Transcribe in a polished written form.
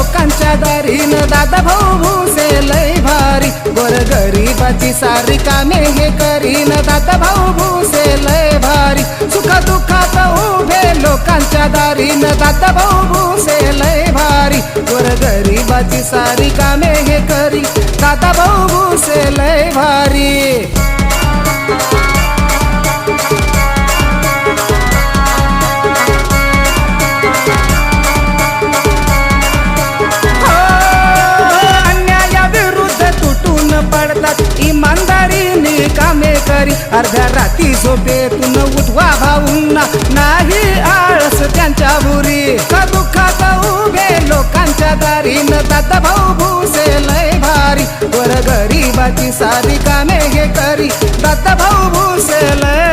लोकांच्या दारीन दादा भाऊ भुसे लय भारी गोरगरिबाची सारी कामे हे करीन दादा भाऊ भुसे लय भारी सुख दुःखात उभे लोकांच्या दारीन दादा भाऊ भुसे लय भारी गोरगरिबाची सारी कामे हे करी दादा भाऊ भुसे लय भारी। इमानदारीने कामे करी अर्ध्या राती झोपेतून उठवा भाऊंना नाही आळस त्यांच्या बुरी दुःखात उभे लोकांच्या दारीन दादा भाऊ भुसे लय भारी गोरगरिबाची सारी कामे हे करी दादा भाऊ भुसे लय